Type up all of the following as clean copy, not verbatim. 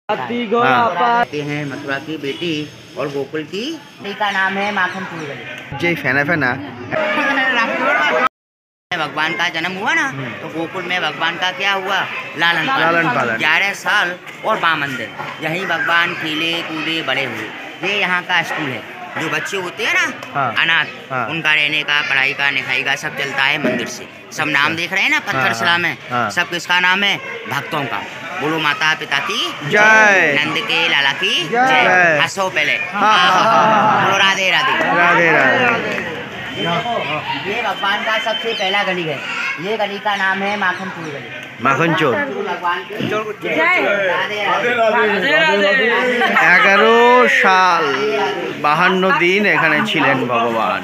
आते हैं मथुरा की बेटी और गोकुल की का नाम है माखन चूर। जय फेना फेना भगवान का जन्म हुआ ना, तो गोकुल में भगवान का क्या हुआ, लालन पालन 11 साल और 5 मंदिर, यही भगवान खेले कूदे बड़े हुए। ये यहाँ का स्कूल है, जो बच्चे होते हैं ना अनाथ, उनका रहने का, पढ़ाई का, लिखाई का सब चलता है मंदिर से। सब नाम देख रहे हैं ना पत्थर शिला में, सब किसका नाम है, भक्तों का। बोलो माता पिता की जय, नंद के लाला की जय। हंसो पहले, बोलो राधे राधे राधे राधे। ये भगवान का सबसे पहला गली है, ये गली का नाम है माखन चोर गली। माखन चोर भगवान की 11 साल 52 दिन এখানে ছিলেন ভগবান।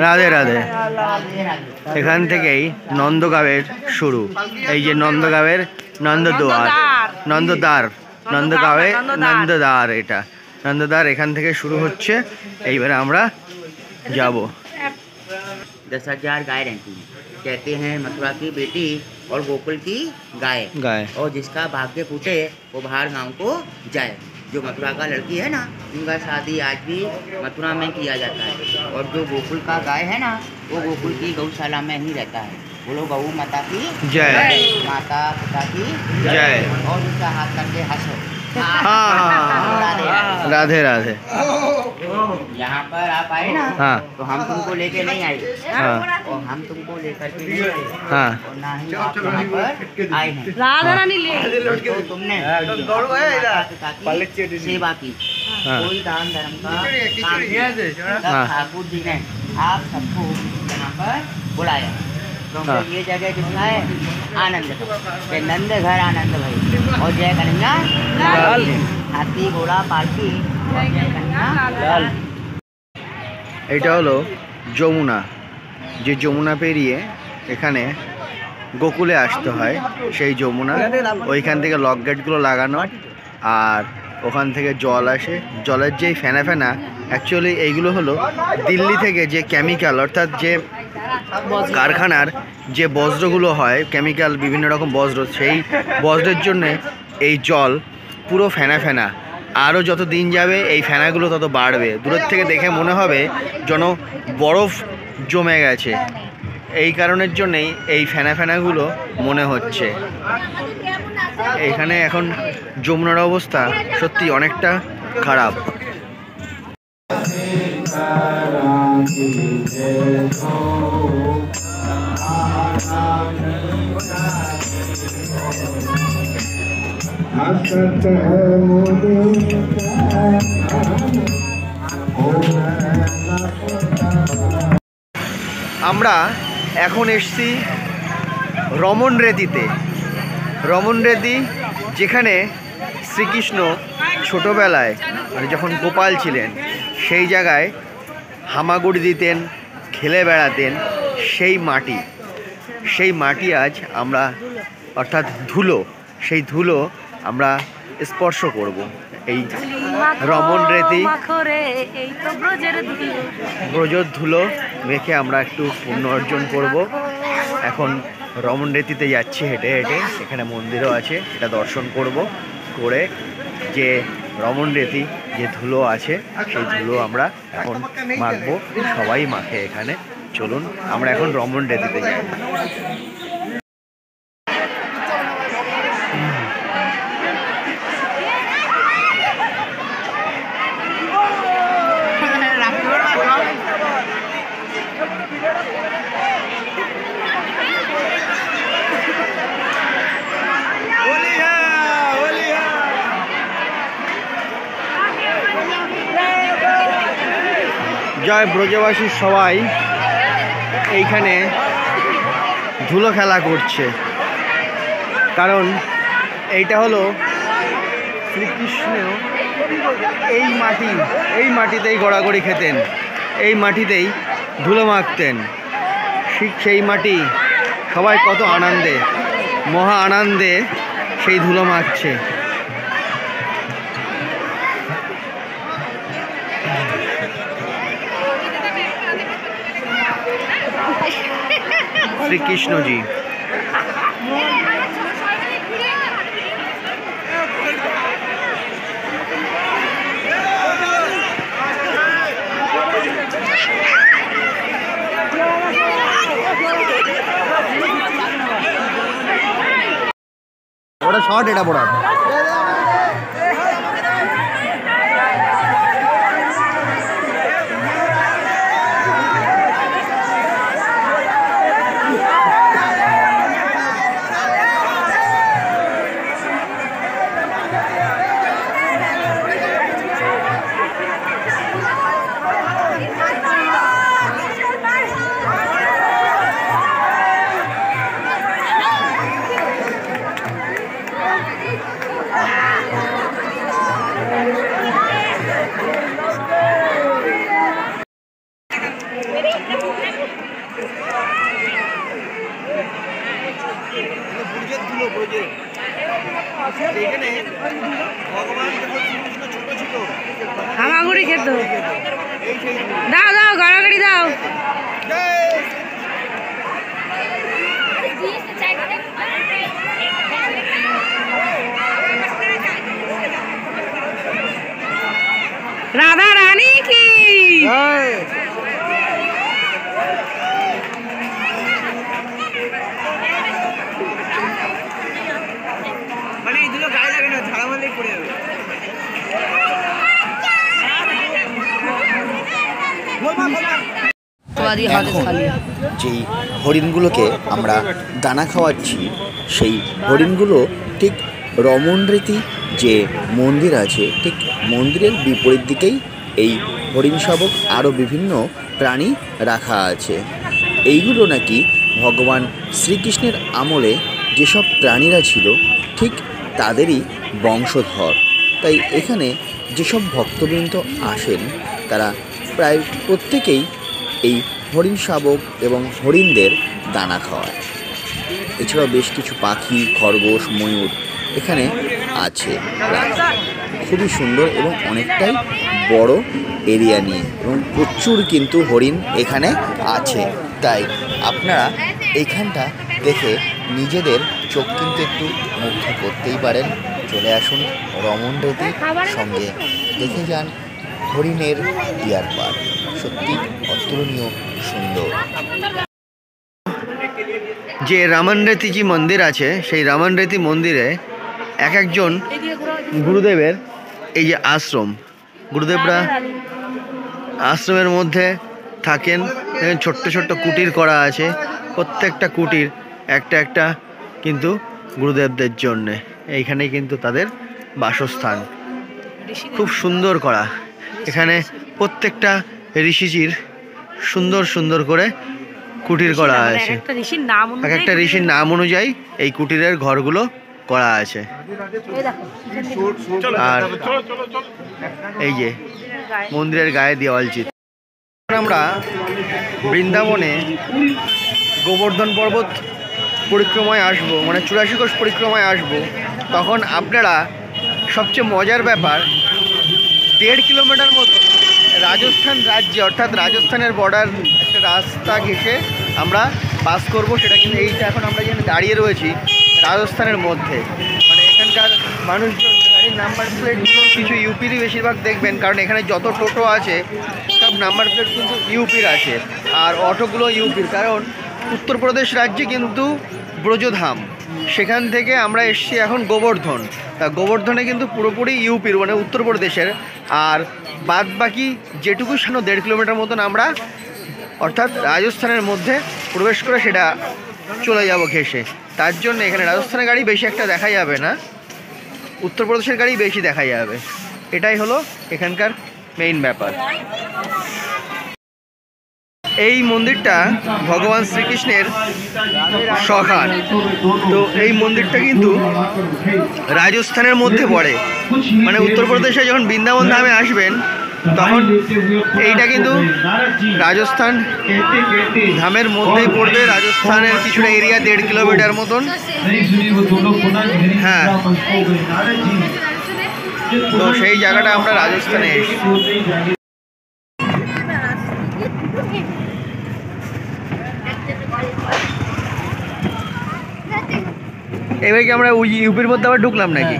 রাধে রাধে। এখান থেকেই নন্দগাঁওয়ের শুরু। এই যে নন্দগাঁওয়ের নন্দগাঁওয়ে নন্দদ্বার, এটা নন্দদ্বার এখান থেকে শুরু হচ্ছে। এইবারে আমরা যাব। 10,000 गाय रहती हैं, कहते हैं मथुरा की बेटी और गोकुल की गाय, और जिसका भाग्य फूटे वो बाहर गांव को जाए। जो मथुरा का लड़की है ना, उनका शादी आज भी मथुरा में किया जाता है। और जो गोकुल का गाय है ना, वो गोकुल की गौशाला में ही रहता है। बोलो गौ माता की जय, माता पिता की जय, और उसका हाथ करके हंसो। राधे राधे। यहाँ पर आप आए ना, तो हम तुमको लेके नहीं आए, और हम तुमको लेकर के नहीं आए, और ना ही आप यहाँ पर आए हैं। राधा रानी ले तो तुमने सेवा की, कोई दान धर्म का काम किया, ठाकुर जी ने आप सबको यहाँ पर बुलाया। क्योंकि ये जगह कितना है, आनंद, नंद घर आनंद भाई, और जय कन्हैया लाल, हाथी घोड़ा पालकी, जय कन्हैया लाल। এটা হলো যমুনা, যে যমুনা পেরিয়ে এখানে গোকুলে আসতে হয়, সেই যমুনা। ওইখান থেকে লক গেটগুলো লাগানো, আর ওখান থেকে জল আসে। জলের যেই ফেনা ফেনা, অ্যাকচুয়ালি এইগুলো হলো দিল্লি থেকে যে কেমিক্যাল, অর্থাৎ যে কারখানার যে বজ্রগুলো হয়, কেমিক্যাল বিভিন্ন রকম বজ্র, সেই বজ্রের জন্যে এই জল পুরো ফেনা ফেনা। আরও যত দিন যাবে এই ফেনাগুলো তত বাড়বে। দূরের থেকে দেখে মনে হবে যেন বরফ জমে গেছে। এই কারণের জন্যেই এই ফেনা ফেনাগুলো মনে হচ্ছে। এখানে এখন যমুনার অবস্থা সত্যি অনেকটা খারাপ। আমরা এখন এসছি রমন রেতিতে। রমন রেতি, যেখানে শ্রীকৃষ্ণ ছোটোবেলায় মানে যখন গোপাল ছিলেন, সেই জায়গায় হামাগুড়ি দিতেন, খেলে বেড়াতেন, সেই মাটি আজ আমরা, অর্থাৎ ধুলো, সেই ধুলো আমরা স্পর্শ করব। এই রমন রেতি, ব্রজর ধুলো মেখে আমরা একটু পুণ্য অর্জন করব। এখন রমন রেতিতে যাচ্ছি হেঁটে হেঁটে, এখানে মন্দিরও আছে, এটা দর্শন করব, করে যে রমন রেতি যে ধুলো আছে সেই ধুলো আমরা এখন মাখবো। সবাই মাখে এখানে। চলুন আমরা এখন রমন রেতিতে যাই। জয় ব্রজবাসী সবাই এইখানে ধুলো খেলা করছে, কারণ এইটা হলো শ্রীকৃষ্ণ এই মাটিতেই গড়াগড়ি খেতেন, এই মাটিতেই ধুলো মাখতেন। সেই মাটি সবাই কত আনন্দে, মহা আনন্দে সেই ধুলো মাখছে। श्री कृष्ण जी। ওটা শর্ট, এটা বড়। হামাগুড়ি খেত, দাও দাও গড়াগড়ি দাও। রাধা রানী কি মানে এইগুলো গায়ে লাগে না, ঝাড়া মারলেই পড়ে যাবে। যেই হরিণগুলোকে আমরা দানা খাওয়াচ্ছি, সেই হরিণগুলো ঠিক রমণরীতি যে মন্দির আছে, ঠিক মন্দিরের বিপরীত দিকেই এই হরিণ শাবক আরও বিভিন্ন প্রাণী রাখা আছে। এইগুলো নাকি ভগবান শ্রীকৃষ্ণের আমলে যেসব প্রাণীরা ছিল ঠিক তাদেরই বংশধর। তাই এখানে যেসব ভক্তবৃন্দ আসেন তারা প্রায় প্রত্যেকেই এই হরিণ শাবক এবং হরিণদের দানা খাওয়ায়। এছাড়াও বেশ কিছু পাখি, খরগোশ, ময়ূর এখানে আছে। খুবই সুন্দর এবং অনেকটাই বড় এরিয়া নিয়ে, এবং প্রচুর কিন্তু হরিণ এখানে আছে। তাই আপনারা এইখানটা দেখে নিজেদের চোখ কিন্তু একটু মুগ্ধ করতেই পারেন। চলে আসুন রমণরীতির সঙ্গে, দেখে যান হরিণের ডিয়ার পার্ক, সত্যি অতুলনীয় সুন্দর। যে রামনরেতিজি মন্দির আছে, সেই রামনরেতি মন্দিরে এক একজন গুরুদেবের এই যে আশ্রম, গুরুদেবরা আশ্রমের মধ্যে থাকেন। ছোট্ট ছোট্ট কুটির করা আছে, প্রত্যেকটা কুটির একটা একটা কিন্তু গুরুদেবদের জন্যে। এইখানেই কিন্তু তাদের বাসস্থান, খুব সুন্দর করা। এখানে প্রত্যেকটা ঋষিজির সুন্দর সুন্দর করে কুটির করা আছে, এক একটা ঋষির নাম অনুযায়ী এই কুটিরের ঘরগুলো করা আছে। আর এই যে মন্দিরের গায়ে দেওয়াল চিত্র। আমরা বৃন্দাবনে গোবর্ধন পর্বত পরিক্রমায় আসবো, মানে 84 কোষ পরিক্রমায় আসবো, তখন আপনারা সবচেয়ে মজার ব্যাপার 1.5 কিলোমিটার মতো রাজস্থান রাজ্যে, অর্থাৎ রাজস্থানের বর্ডার একটা রাস্তা ঘেঁষে আমরা পাস করব। সেটা কিন্তু এইটা এখন আমরা যেখানে দাঁড়িয়ে রয়েছি রাজস্থানের মধ্যে, মানে এখানকার মানুষজন গাড়ির নাম্বার প্লেটগুলো কিছু ইউপিরই বেশিরভাগ দেখবেন, কারণ এখানে যত টোটো আছে সব নাম্বার প্লেট কিন্তু ইউপির আছে, আর অটোগুলো ইউপির। কারণ উত্তরপ্রদেশ রাজ্যে কিন্তু ব্রজধাম, সেখান থেকে আমরা এসছি এখন গোবর্ধন। তা গোবর্ধনে কিন্তু পুরোপুরি ইউপির, মানে উত্তরপ্রদেশের। আর বাদ বাকি যেটুকু 1.5 কিলোমিটার মতন আমরা অর্থাৎ রাজস্থানের মধ্যে প্রবেশ করে সেটা চলে যাব ঘেঁষে। তার জন্য এখানে রাজস্থানের গাড়ি বেশি একটা দেখা যাবে না, উত্তরপ্রদেশের গাড়ি বেশি দেখা যাবে। এটাই হলো এখানকার মেইন ব্যাপার। এই মন্দিরটা ভগবান শ্রীকৃষ্ণের সখান। তো এই মন্দিরটা কিন্তু রাজস্থানের মধ্যে পড়ে, মানে উত্তরপ্রদেশে যখন বৃন্দাবন ধামে আসবেন তখন এইটা কিন্তু রাজস্থান ধামের মধ্যেই পড়বে। রাজস্থানের কিছুটা এরিয়া 1.5 কিলোমিটার মতন। হ্যাঁ, তো সেই জায়গাটা আমরা রাজস্থানে এসেছি। এবার কি আমরা ইউপির মধ্যে আবার ঢুকলাম নাকি?